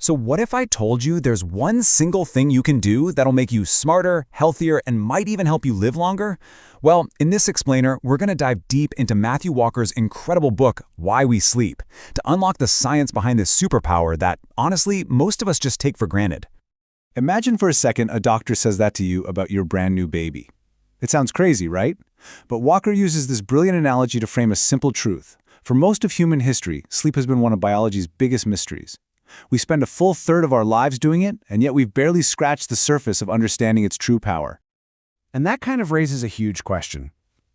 So what if I told you there's one single thing you can do that'll make you smarter, healthier, and might even help you live longer? Well, in this explainer, we're going to dive deep into Matthew Walker's incredible book, Why We Sleep, to unlock the science behind this superpower that, honestly, most of us just take for granted. Imagine for a second a doctor says that to you about your brand new baby. It sounds crazy, right? But Walker uses this brilliant analogy to frame a simple truth. For most of human history, sleep has been one of biology's biggest mysteries. We spend a full third of our lives doing it, and yet we've barely scratched the surface of understanding its true power. And that kind of raises a huge question.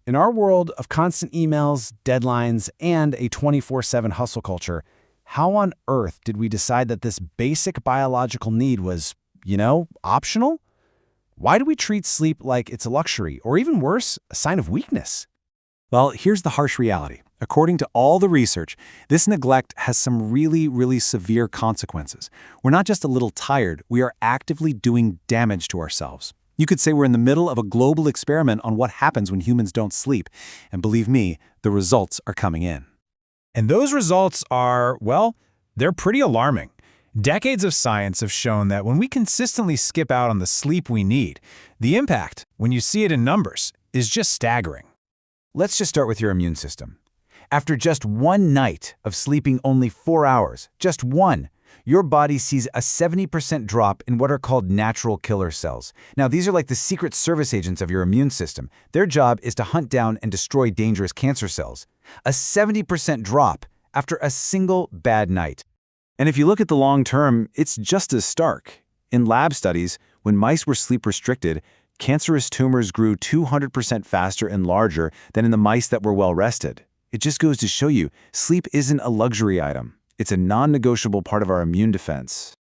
In our world of constant emails, deadlines, and a 24/7 hustle culture, how on earth did we decide that this basic biological need was, optional? Why do we treat sleep like it's a luxury, or even worse, a sign of weakness? Well, here's the harsh reality. According to all the research, this neglect has some really severe consequences. We're not just a little tired, we are actively doing damage to ourselves. You could say we're in the middle of a global experiment on what happens when humans don't sleep. And believe me, the results are coming in. And those results are, well, they're pretty alarming. Decades of science have shown that when we consistently skip out on the sleep we need, the impact, when you see it in numbers, is just staggering. Let's just start with your immune system. After just one night of sleeping only 4 hours, just one, your body sees a 70% drop in what are called natural killer cells. Now, these are like the secret service agents of your immune system. Their job is to hunt down and destroy dangerous cancer cells. A 70% drop after a single bad night. And if you look at the long term, it's just as stark. In lab studies, when mice were sleep restricted, cancerous tumors grew 200% faster and larger than in the mice that were well rested. It just goes to show you, sleep isn't a luxury item. It's a non-negotiable part of our immune defense.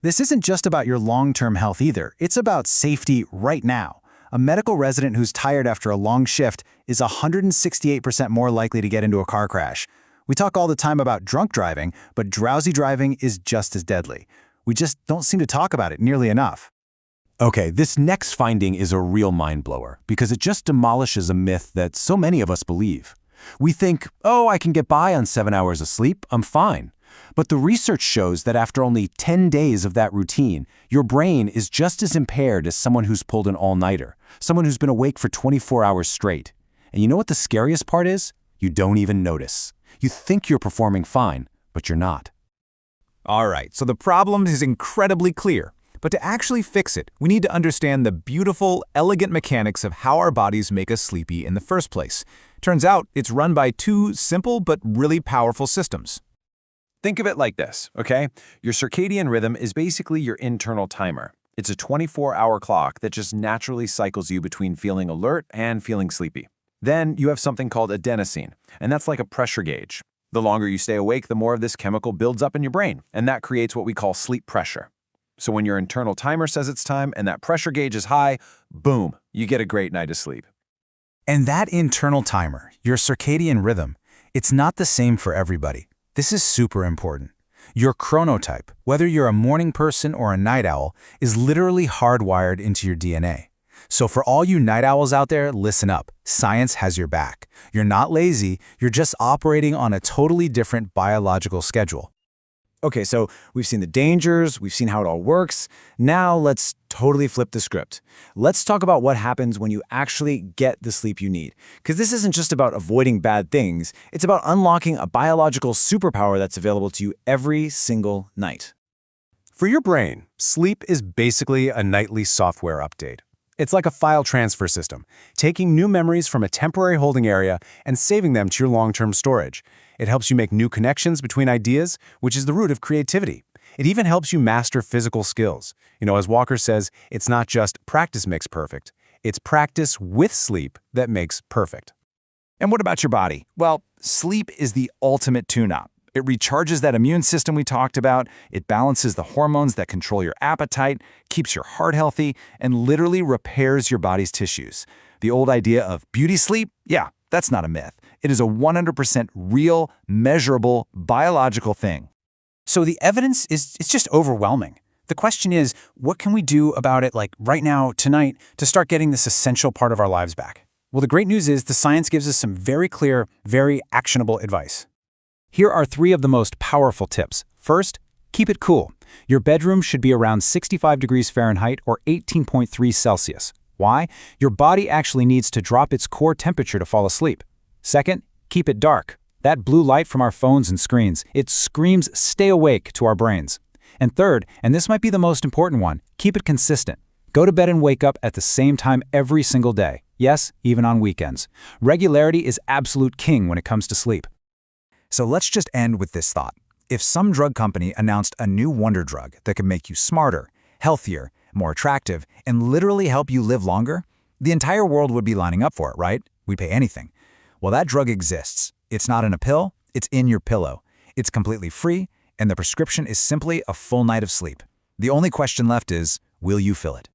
This isn't just about your long-term health either. It's about safety right now. A medical resident who's tired after a long shift is 168% more likely to get into a car crash. We talk all the time about drunk driving, but drowsy driving is just as deadly. We just don't seem to talk about it nearly enough. Okay, this next finding is a real mind-blower because it just demolishes a myth that so many of us believe. We think, oh, I can get by on 7 hours of sleep, I'm fine. But the research shows that after only 10 days of that routine, your brain is just as impaired as someone who's pulled an all-nighter, someone who's been awake for 24 hours straight. And you know what the scariest part is? You don't even notice. You think you're performing fine, but you're not. All right, so the problem is incredibly clear. But to actually fix it, we need to understand the beautiful, elegant mechanics of how our bodies make us sleepy in the first place. Turns out it's run by two simple but really powerful systems. Think of it like this, okay? Your circadian rhythm is basically your internal timer. It's a 24-hour clock that just naturally cycles you between feeling alert and feeling sleepy. Then you have something called adenosine, and that's like a pressure gauge. The longer you stay awake, the more of this chemical builds up in your brain, and that creates what we call sleep pressure. So when your internal timer says it's time and that pressure gauge is high, boom, you get a great night of sleep. And that internal timer, your circadian rhythm, it's not the same for everybody. This is super important. Your chronotype, whether you're a morning person or a night owl, is literally hardwired into your DNA. So for all you night owls out there, listen up. Science has your back. You're not lazy, you're just operating on a totally different biological schedule. Okay, so we've seen the dangers, we've seen how it all works. Now let's totally flip the script. Let's talk about what happens when you actually get the sleep you need. Because this isn't just about avoiding bad things, it's about unlocking a biological superpower that's available to you every single night. For your brain, sleep is basically a nightly software update. It's like a file transfer system, taking new memories from a temporary holding area and saving them to your long-term storage. It helps you make new connections between ideas, which is the root of creativity. It even helps you master physical skills. As Walker says, it's not just practice makes perfect. It's practice with sleep that makes perfect. And what about your body? Well, sleep is the ultimate tune-up. It recharges that immune system we talked about, it balances the hormones that control your appetite, keeps your heart healthy, and literally repairs your body's tissues. The old idea of beauty sleep? Yeah, that's not a myth. It is a 100% real, measurable, biological thing. So the evidence is just overwhelming. The question is, what can we do about it right now, tonight, to start getting this essential part of our lives back? Well, the great news is the science gives us some very clear, very actionable advice. Here are 3 of the most powerful tips. First, Keep it cool. Your bedroom should be around 65 degrees Fahrenheit or 18.3 Celsius. Why? Your body actually needs to drop its core temperature to fall asleep. Second, keep it dark. That blue light from our phones and screens, it screams stay awake to our brains. And third, and this might be the most important one, keep it consistent. Go to bed and wake up at the same time every single day. Yes, even on weekends. Regularity is absolute king when it comes to sleep. So let's just end with this thought. If some drug company announced a new wonder drug that could make you smarter, healthier, more attractive, and literally help you live longer, the entire world would be lining up for it, right? We'd pay anything. Well, that drug exists. It's not in a pill, it's in your pillow. It's completely free, and the prescription is simply a full night of sleep. The only question left is, will you fill it?